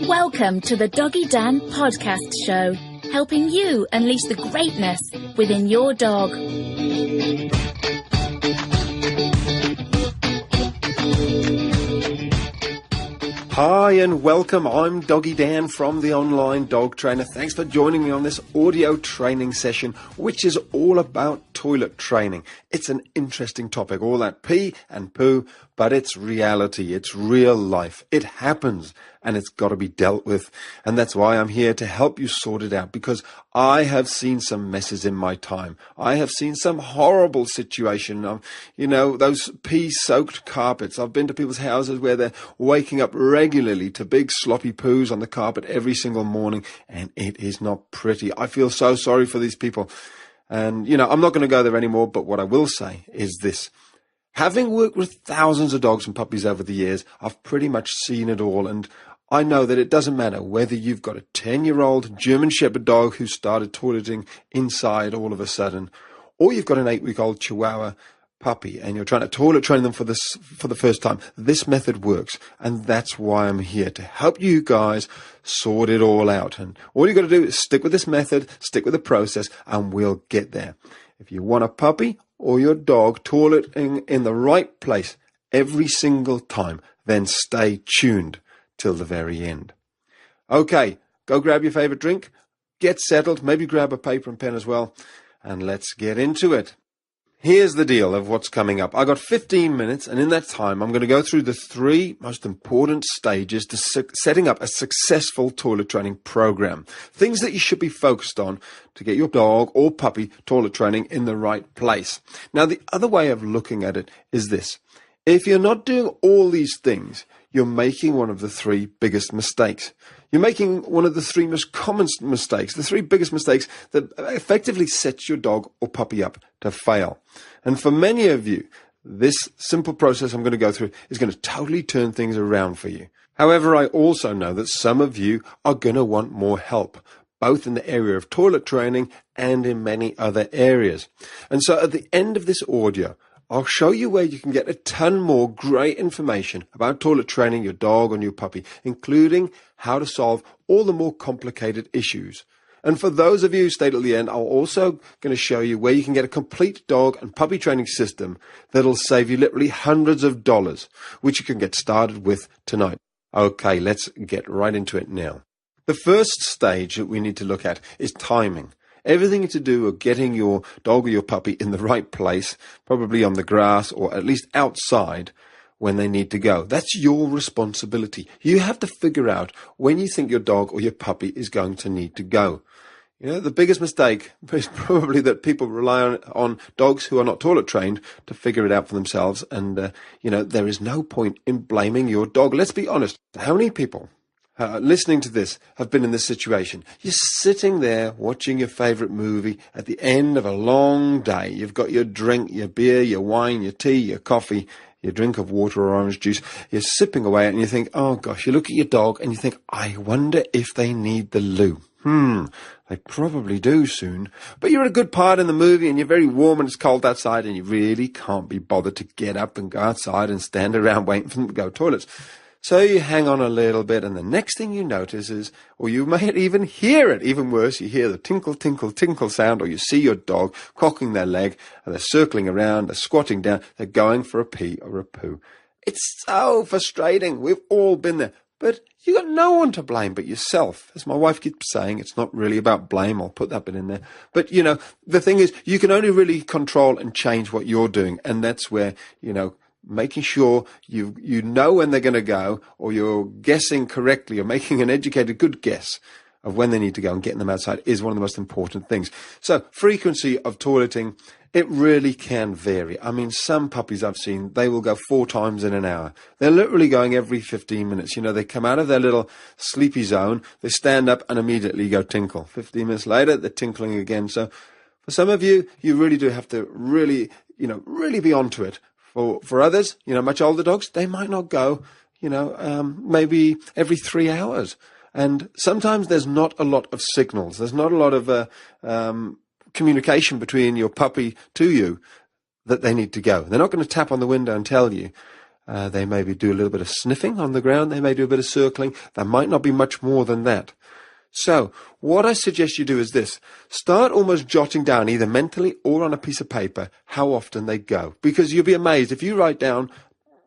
Welcome to the Doggy Dan podcast show, helping you unleash the greatness within your dog. Hi and welcome, I'm Doggy Dan from the Online Dog Trainer. Thanks for joining me on this audio training session, which is all about toilet training. It's an interesting topic, all that pee and poo, but it's reality, it's real life. It happens and it's got to be dealt with. And that's why I'm here to help you sort it out, because I have seen some messes in my time. I have seen some horrible situation. Those pee-soaked carpets. I've been to people's houses where they're waking up regularly to big sloppy poos on the carpet every single morning, and it is not pretty. I feel so sorry for these people. And, I'm not going to go there anymore, but what I will say is this. Having worked with thousands of dogs and puppies over the years, I've pretty much seen it all, and I know that it doesn't matter whether you've got a 10-year-old German Shepherd dog who started toileting inside all of a sudden, or you've got an 8-week-old Chihuahua puppy and you're trying to toilet train them for the first time. This method works, and that's why I'm here to help you guys sort it all out. And all you got to do is stick with this method, stick with the process, and we'll get there. If you want a puppy or your dog toileting in the right place every single time, then stay tuned till the very end. Okay, go grab your favorite drink, get settled, maybe grab a paper and pen as well, and let's get into it. Here's the deal of what's coming up. I got 15 minutes, and in that time, I'm going to go through the 3 most important stages to setting up a successful toilet training program. Things that you should be focused on to get your dog or puppy toilet training in the right place. Now, the other way of looking at it is this. If you're not doing all these things, you're making one of the 3 biggest mistakes. You're making one of the 3 most common mistakes, the 3 biggest mistakes that effectively sets your dog or puppy up to fail. And for many of you, this simple process I'm going to go through is going to totally turn things around for you. However, I also know that some of you are going to want more help, both in the area of toilet training and in many other areas. And so at the end of this audio, I'll show you where you can get a ton more great information about toilet training your dog or your puppy, including how to solve all the more complicated issues. And for those of you who stayed at the end, I'm also going to show you where you can get a complete dog and puppy training system that'll save you literally hundreds of dollars, which you can get started with tonight. Okay, let's get right into it now. The first stage that we need to look at is timing. Everything to do with getting your dog or your puppy in the right place, probably on the grass or at least outside when they need to go. That's your responsibility. You have to figure out when you think your dog or your puppy is going to need to go. The biggest mistake is probably that people rely on dogs who are not toilet trained to figure it out for themselves. And, there is no point in blaming your dog. Let's be honest. How many people listening to this have been in this situation? You're sitting there watching your favorite movie at the end of a long day. You've got your drink, your beer, your wine, your tea, your coffee, your drink of water or orange juice. You're sipping away and you think, oh gosh, you look at your dog and you think, I wonder if they need the loo. They probably do soon. But you're a good part in the movie and you're very warm and it's cold outside and you really can't be bothered to get up and go outside and stand around waiting for them to go to toilets. So you hang on a little bit, and the next thing you notice is, or you may even hear it, even worse, you hear the tinkle, tinkle, tinkle sound, or you see your dog cocking their leg, and they're circling around, they're squatting down, they're going for a pee or a poo. It's so frustrating. We've all been there. But you got no one to blame but yourself. As my wife keeps saying, it's not really about blame. I'll put that bit in there. But, the thing is, you can only really control and change what you're doing, and that's where, making sure you know when they're going to go, or you're guessing correctly, or making an educated, good guess of when they need to go and getting them outside is one of the most important things. So frequency of toileting, it really can vary. I mean, some puppies I've seen, they will go 4 times in an hour. They're literally going every 15 minutes. They come out of their little sleepy zone, they stand up and immediately go tinkle. 15 minutes later, they're tinkling again. So for some of you, you really do have to really be onto it. For others, much older dogs, they might not go, maybe every 3 hours. And sometimes there's not a lot of signals. There's not a lot of communication between your puppy to you that they need to go. They're not going to tap on the window and tell you. They maybe do a little bit of sniffing on the ground. They may do a bit of circling. There might not be much more than that. So what I suggest you do is this. Start almost jotting down, either mentally or on a piece of paper, how often they go. Because you'll be amazed if you write down,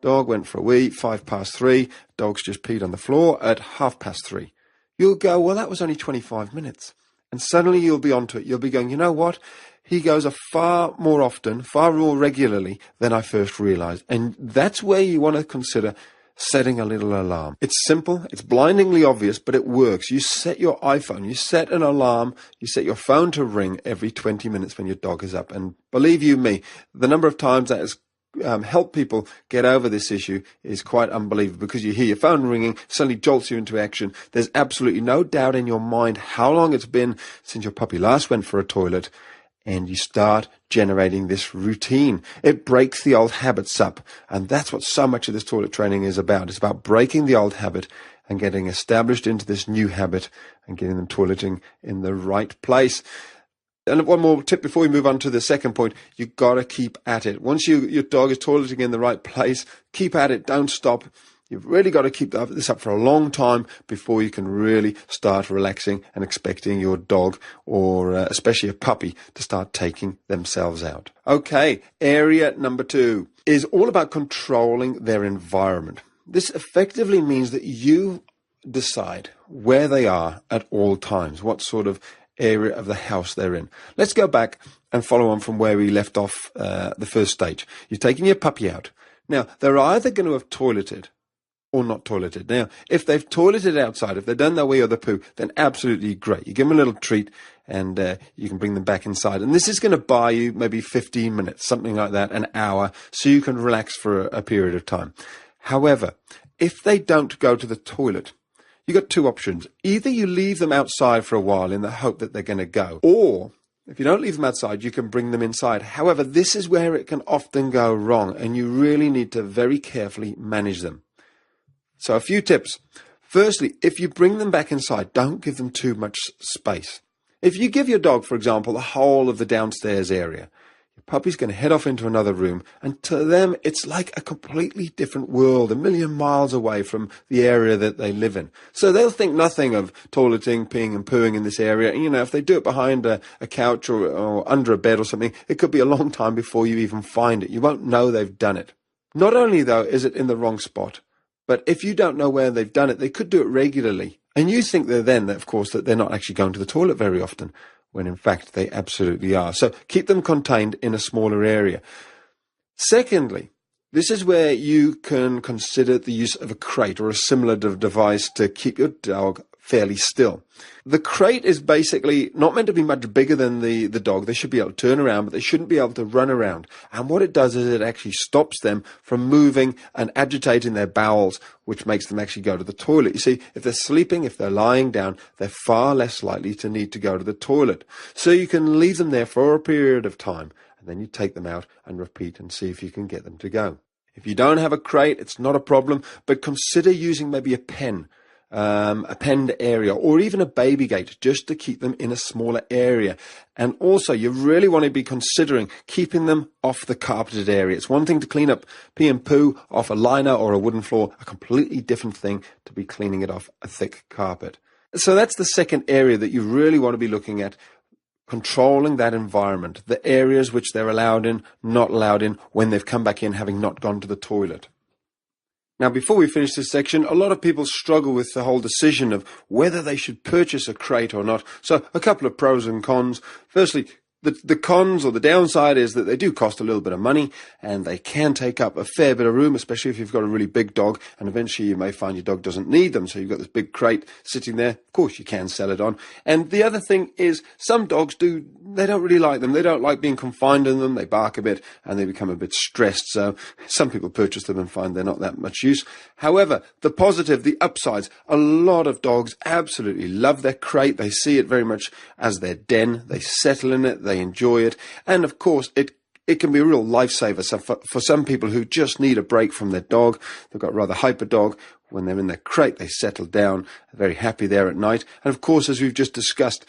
dog went for a wee, 3:05, dog's just peed on the floor at 3:30. You'll go, well, that was only 25 minutes. And suddenly you'll be onto it. You'll be going, you know what? He goes far more often, far more regularly than I first realized. And that's where you want to consider setting a little alarm. It's simple, it's blindingly obvious, but it works. You set your iPhone, you set an alarm, you set your phone to ring every 20 minutes when your dog is up. And believe you me, the number of times that has helped people get over this issue is quite unbelievable, because you hear your phone ringing, suddenly jolts you into action. There's absolutely no doubt in your mind how long it's been since your puppy last went for a toilet, and you start generating this routine. It breaks the old habits up, and that's what so much of this toilet training is about. It's about breaking the old habit and getting established into this new habit and getting them toileting in the right place. And one more tip before we move on to the second point, you've got to keep at it. Once your dog is toileting in the right place, keep at it, don't stop. You've really got to keep this up for a long time before you can really start relaxing and expecting your dog, or especially a puppy, to start taking themselves out. Okay, area number 2 is all about controlling their environment. This effectively means that you decide where they are at all times, what sort of area of the house they're in. Let's go back and follow on from where we left off the first stage. You're taking your puppy out. Now, they're either going to have toileted or not toileted. Now, if they've toileted outside, if they've done their wee or the poo, then absolutely great. You give them a little treat and you can bring them back inside. And this is going to buy you maybe 15 minutes, something like that, an hour, so you can relax for a period of time. However, if they don't go to the toilet, you've got 2 options. Either you leave them outside for a while in the hope that they're going to go, or if you don't leave them outside, you can bring them inside. However, this is where it can often go wrong, and you really need to very carefully manage them. So a few tips. Firstly, if you bring them back inside, don't give them too much space. If you give your dog, for example, the whole of the downstairs area, your puppy's going to head off into another room, and to them, it's like a completely different world, a million miles away from the area that they live in. So they'll think nothing of toileting, peeing and pooing in this area. And, if they do it behind a couch or under a bed or something, it could be a long time before you even find it. You won't know they've done it. Not only, though, is it in the wrong spot, but if you don't know where they've done it, they could do it regularly. And you think of course, that they're not actually going to the toilet very often, when in fact they absolutely are. So keep them contained in a smaller area. Secondly, this is where you can consider the use of a crate or a similar device to keep your dog fairly still. The crate is basically not meant to be much bigger than the dog. They should be able to turn around, but they shouldn't be able to run around. And what it does is it actually stops them from moving and agitating their bowels, which makes them actually go to the toilet. You see, if they're sleeping, if they're lying down, they're far less likely to need to go to the toilet. So you can leave them there for a period of time, and then you take them out and repeat and see if you can get them to go. If you don't have a crate, it's not a problem, but consider using maybe a pen. A penned area, or even a baby gate, just to keep them in a smaller area. And also, you really want to be considering keeping them off the carpeted area. It's one thing to clean up pee and poo off a liner or a wooden floor, a completely different thing to be cleaning it off a thick carpet. So that's the second area that you really want to be looking at, controlling that environment, the areas which they're allowed in, not allowed in, when they've come back in having not gone to the toilet. Now, before we finish this section, a lot of people struggle with the whole decision of whether they should purchase a crate or not. So a couple of pros and cons. Firstly, the cons or the downside is that they do cost a little bit of money, and they can take up a fair bit of room, especially if you've got a really big dog, and eventually you may find your dog doesn't need them. So you've got this big crate sitting there. Of course, you can sell it on. And the other thing is some dogs they don't really like them. They don't like being confined in them. They bark a bit and they become a bit stressed. So some people purchase them and find they're not that much use. However, the positive, the upsides, a lot of dogs absolutely love their crate. They see it very much as their den. They settle in it. They enjoy it. And of course, it can be a real lifesaver. So for some people who just need a break from their dog, they've got a rather hyper dog, when they're in their crate, they settle down, very happy there at night. And of course, as we've just discussed,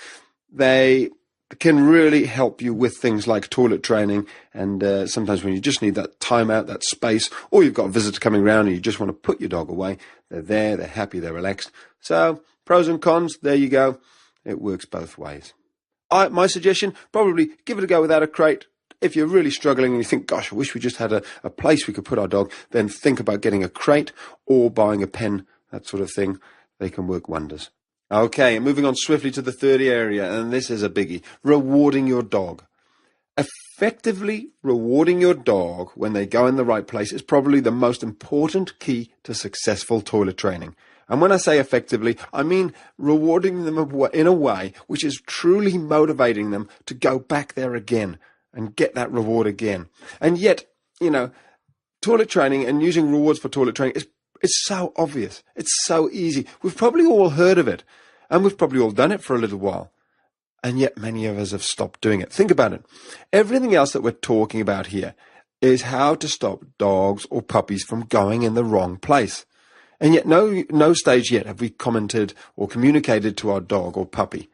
the can really help you with things like toilet training, and sometimes when you just need that time out, that space, or you've got a visitor coming around and you just want to put your dog away. They're there, they're happy, they're relaxed. So pros and cons, there you go. It works both ways. My suggestion, probably give it a go without a crate. If you're really struggling and you think, gosh, I wish we just had a place we could put our dog, then think about getting a crate or buying a pen, that sort of thing. They can work wonders. Okay, moving on swiftly to the third area, and this is a biggie, rewarding your dog. Effectively rewarding your dog when they go in the right place is probably the most important key to successful toilet training. And when I say effectively, I mean rewarding them in a way which is truly motivating them to go back there again and get that reward again. And yet, toilet training and using rewards for toilet training is so obvious. It's so easy. We've probably all heard of it, and we've probably all done it for a little while. And yet many of us have stopped doing it. Think about it. Everything else that we're talking about here is how to stop dogs or puppies from going in the wrong place. And yet no stage yet have we commented or communicated to our dog or puppy,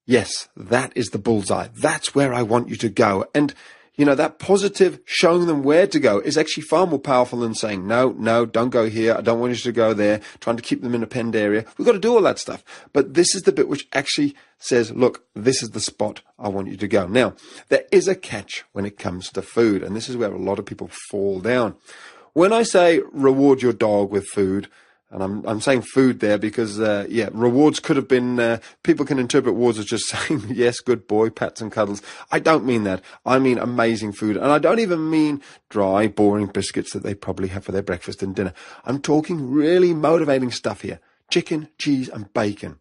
yes, that is the bullseye. That's where I want you to go. And, that positive showing them where to go is actually far more powerful than saying, no, don't go here. I don't want you to go there, trying to keep them in a penned area. We've got to do all that stuff. But this is the bit which actually says, look, this is the spot I want you to go. Now, there is a catch when it comes to food, and this is where a lot of people fall down. When I say reward your dog with food, and I'm saying food there because, rewards could have been, people can interpret rewards as just saying, yes, good boy, pats and cuddles. I don't mean that. I mean amazing food. And I don't even mean dry, boring biscuits that they probably have for their breakfast and dinner. I'm talking really motivating stuff here. Chicken, cheese, and bacon.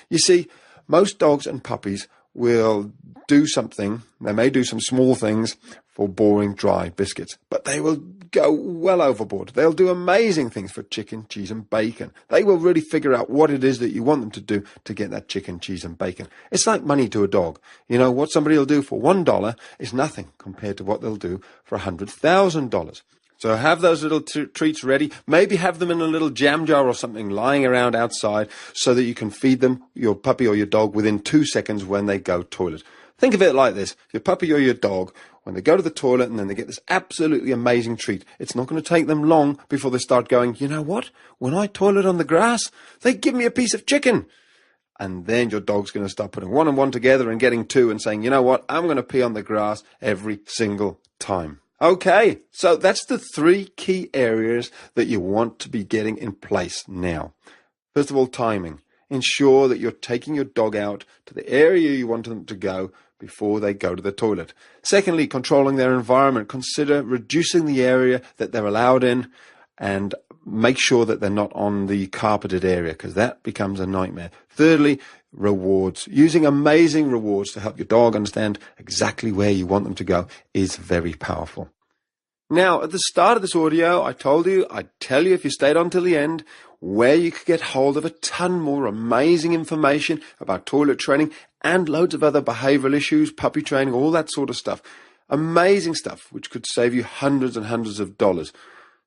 You see, most dogs and puppies will do something. They may do some small things for boring, dry biscuits, but they will go well overboard. They'll do amazing things for chicken, cheese, and bacon. They will really figure out what it is that you want them to do to get that chicken, cheese, and bacon. It's like money to a dog. What somebody will do for $1 is nothing compared to what they'll do for $100,000. So have those little treats ready. Maybe have them in a little jam jar or something lying around outside so that you can feed them, your puppy or your dog, within 2 seconds when they go toilet. Think of it like this. Your puppy or your dog, when they go to the toilet and then they get this absolutely amazing treat, it's not going to take them long before they start going, you know what? When I toilet on the grass, they give me a piece of chicken. And then your dog's going to start putting one and one together and getting two and saying, you know what? I'm going to pee on the grass every single time. Okay, so that's the 3 key areas that you want to be getting in place now. First of all, timing. Ensure that you're taking your dog out to the area you want them to go before they go to the toilet. Secondly, controlling their environment. Consider reducing the area that they're allowed in and make sure that they're not on the carpeted area because that becomes a nightmare. Thirdly, rewards. Using amazing rewards to help your dog understand exactly where you want them to go is very powerful. Now, at the start of this audio, I'd tell you if you stayed on till the end, where you could get hold of a ton more amazing information about toilet training and loads of other behavioral issues, puppy training, all that sort of stuff. Amazing stuff, which could save you hundreds and hundreds of dollars.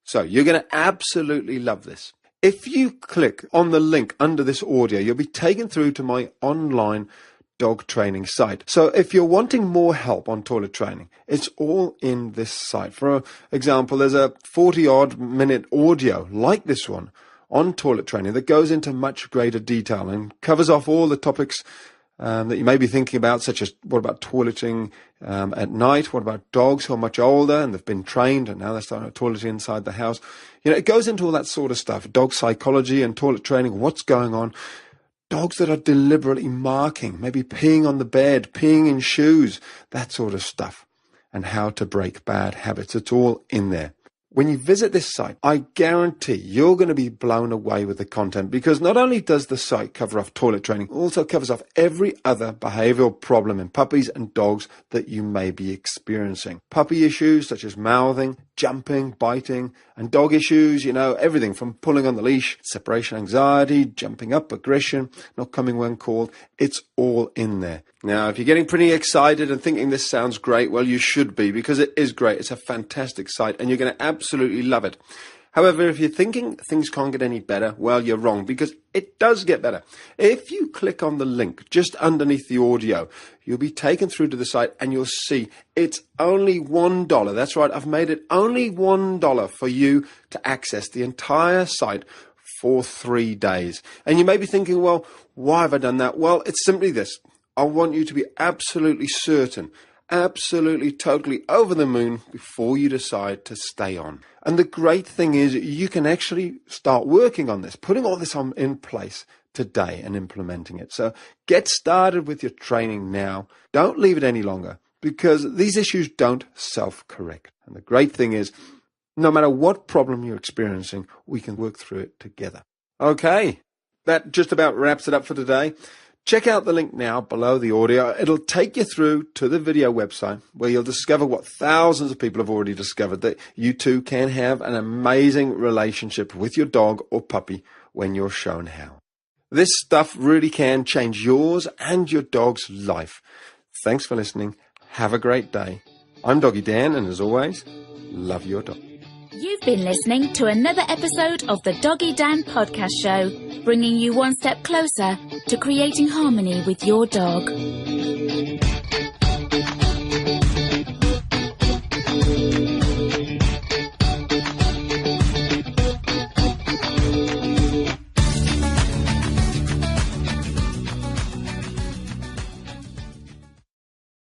So you're going to absolutely love this. If you click on the link under this audio, you'll be taken through to my online dog training site. So if you're wanting more help on toilet training, it's all in this site. For example, there's a 40-odd minute audio like this one on toilet training that goes into much greater detail and covers off all the topics that you may be thinking about, such as what about toileting at night? What about dogs who are much older and they've been trained and now they're starting to toilet inside the house? It goes into all that sort of stuff. Dog psychology and toilet training, what's going on? Dogs that are deliberately marking, maybe peeing on the bed, peeing in shoes, that sort of stuff. And how to break bad habits. It's all in there. When you visit this site, I guarantee you're going to be blown away with the content because not only does the site cover off toilet training, it also covers off every other behavioral problem in puppies and dogs that you may be experiencing. Puppy issues such as mouthing, jumping, biting, and dog issues, everything from pulling on the leash, separation anxiety, jumping up, aggression, not coming when called. It's all in there. Now, if you're getting pretty excited and thinking this sounds great, well, you should be because it is great. It's a fantastic site and you're going to absolutely love it. However, if you're thinking things can't get any better, well, you're wrong, because it does get better. If you click on the link just underneath the audio, you'll be taken through to the site and you'll see it's only $1. That's right, I've made it only $1 for you to access the entire site for 3 days. And you may be thinking, well, why have I done that? Well, it's simply this. I want you to be absolutely certain, absolutely, totally over the moon before you decide to stay on. And the great thing is you can actually start working on this, putting all this in place today and implementing it. So get started with your training now. Don't leave it any longer, because these issues don't self-correct. And the great thing is, no matter what problem you're experiencing, we can work through it together. Okay, that just about wraps it up for today. Check out the link now below the audio. It'll take you through to the video website where you'll discover what thousands of people have already discovered, that you too can have an amazing relationship with your dog or puppy when you're shown how. This stuff really can change yours and your dog's life. Thanks for listening. Have a great day. I'm Doggy Dan, and as always, love your dog. You've been listening to another episode of the Doggy Dan podcast show, bringing you one step closer to creating harmony with your dog.